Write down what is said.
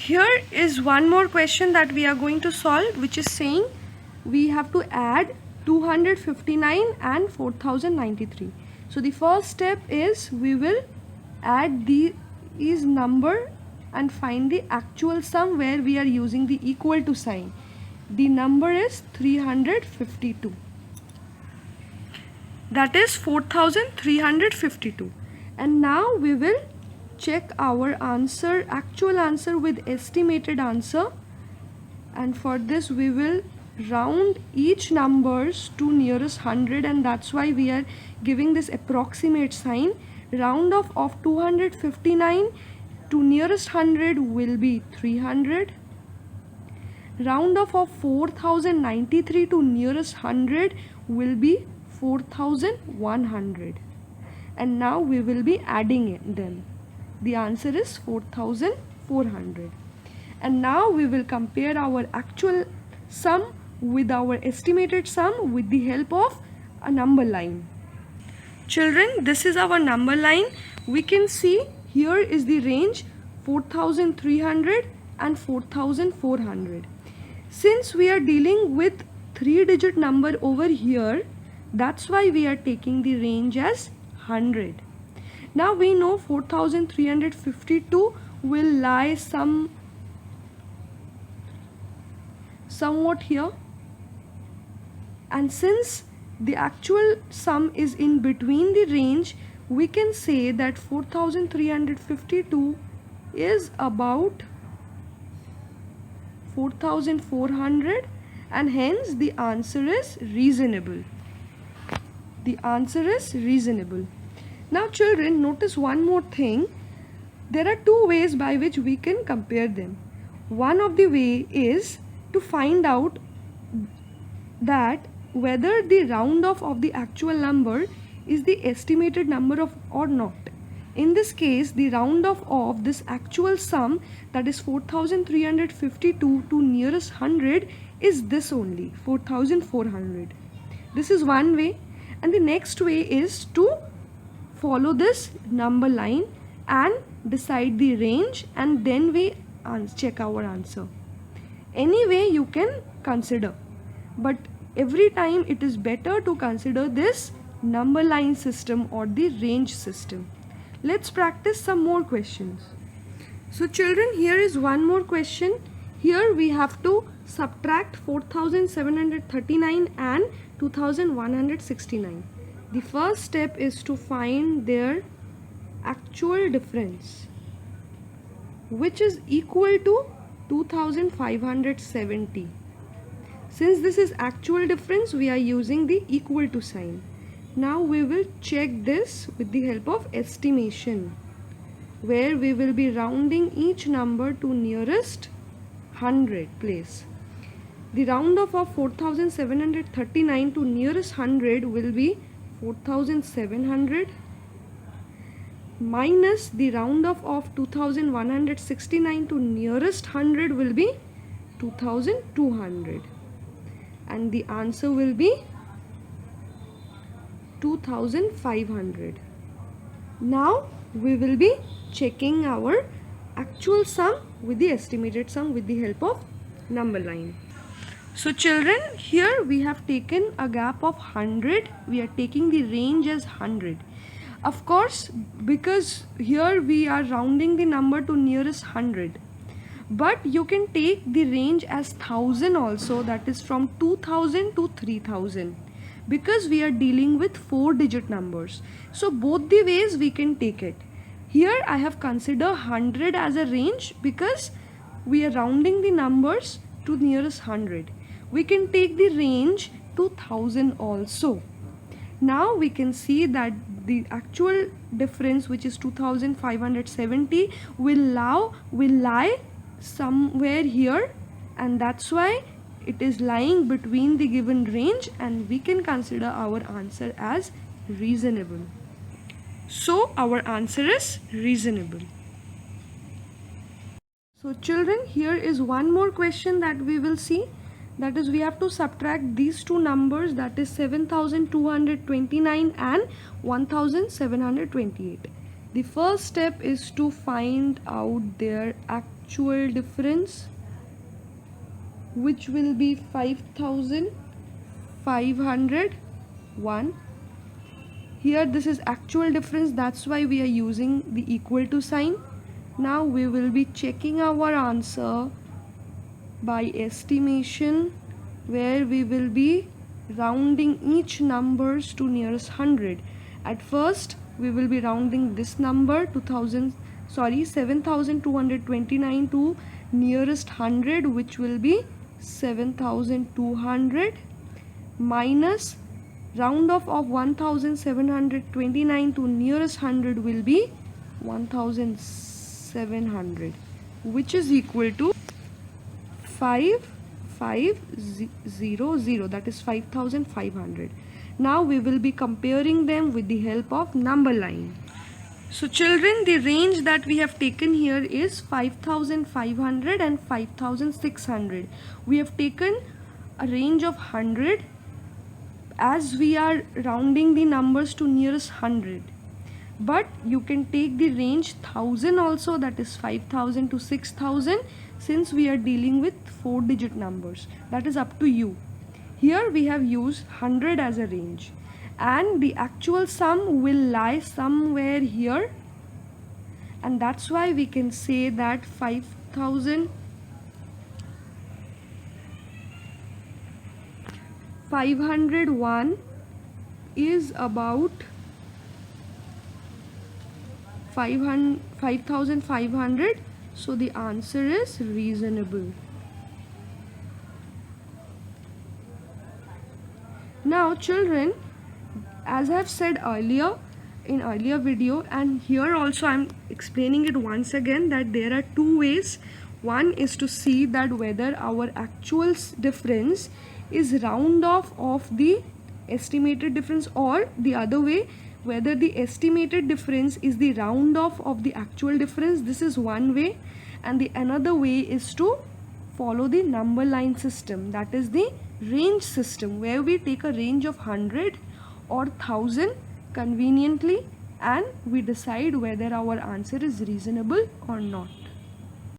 Here is one more question that we are going to solve, which is saying we have to add 259 and 4093. So the first step is we will add these number and find the actual sum where we are using the equal to sign. The number is 352. That is 4352. And now we will check our answer, actual answer with estimated answer, and for this we will round each numbers to nearest 100, and that's why we are giving this approximate sign. Round off of 259 to nearest 100 will be 300. Round off of 4093 to nearest 100 will be 4100, and now we will be adding them. The answer is 4400. And now we will compare our actual sum with our estimated sum with the help of a number line. Children, this is our number line. We can see here is the range 4300 and 4400. Since we are dealing with 3-digit number over here, that's why we are taking the range as 100. Now we know 4352 will lie somewhat here, and since the actual sum is in between the range, we can say that 4352 is about 4400, and hence the answer is reasonable. The answer is reasonable. Now children, notice one more thing. There are two ways by which we can compare them. One of the way is to find out that whether the round off of the actual number is the estimated number of or not. In this case, the round off of this actual sum, that is 4352 to nearest 100, is this only, 4400. This is one way, and the next way is to follow this number line and decide the range, and then we check our answer. Any way you can consider, but every time it is better to consider this number line system or the range system. Let's practice some more questions. So children, here is one more question. Here we have to subtract 4739 and 2169. The first step is to find their actual difference, which is equal to 2570. Since this is actual difference, we are using the equal to sign. Now we will check this with the help of estimation, where we will be rounding each number to nearest 100 place. The round off of 4739 to nearest 100 will be 4700 minus the round off of 2169 to nearest 100 will be 2200, and the answer will be 2500. Now we will be checking our actual sum with the estimated sum with the help of number line. So children, here we have taken a gap of 100. We are taking the range as 100. Of course, because here we are rounding the number to nearest 100. But you can take the range as 1000 also, that is from 2000 to 3000. Because we are dealing with 4-digit numbers. So both the ways we can take it. Here I have considered 100 as a range because we are rounding the numbers to nearest 100. We can take the range to 1000 also. Now we can see that the actual difference, which is 2570, will lie somewhere here, and that's why it is lying between the given range, and we can consider our answer as reasonable. So our answer is reasonable. So children, here is one more question that we will see. That is, we have to subtract these two numbers, that is 7229 and 1728. The first step is to find out their actual actual difference, which will be 5501. Here this is actual difference, that's why we are using the equal to sign. Now we will be checking our answer by estimation, where we will be rounding each numbers to nearest 100. At first we will be rounding this number 7229 to nearest 100, which will be 7200, minus round off of 1729 to nearest 100 will be 1700, which is equal to 5500, that is 5500. Now we will be comparing them with the help of number line. So children, the range that we have taken here is 5500 and 5600. We have taken a range of 100 as we are rounding the numbers to nearest 100. But you can take the range 1000 also, that is 5000 to 6000, since we are dealing with 4-digit numbers. That is up to you. Here we have used 100 as a range, and the actual sum will lie somewhere here, and that's why we can say that 5501 is about 5500. So the answer is reasonable. Now children, as I have said earlier in earlier video, and here also I am explaining it once again, that there are two ways. One is to see that whether our actual difference is round off of the estimated difference, or the other way, whether the estimated difference is the round off of the actual difference. This is one way, and the another way is to follow the number line system, that is the range system, where we take a range of 100 or 1000 conveniently, and we decide whether our answer is reasonable or not.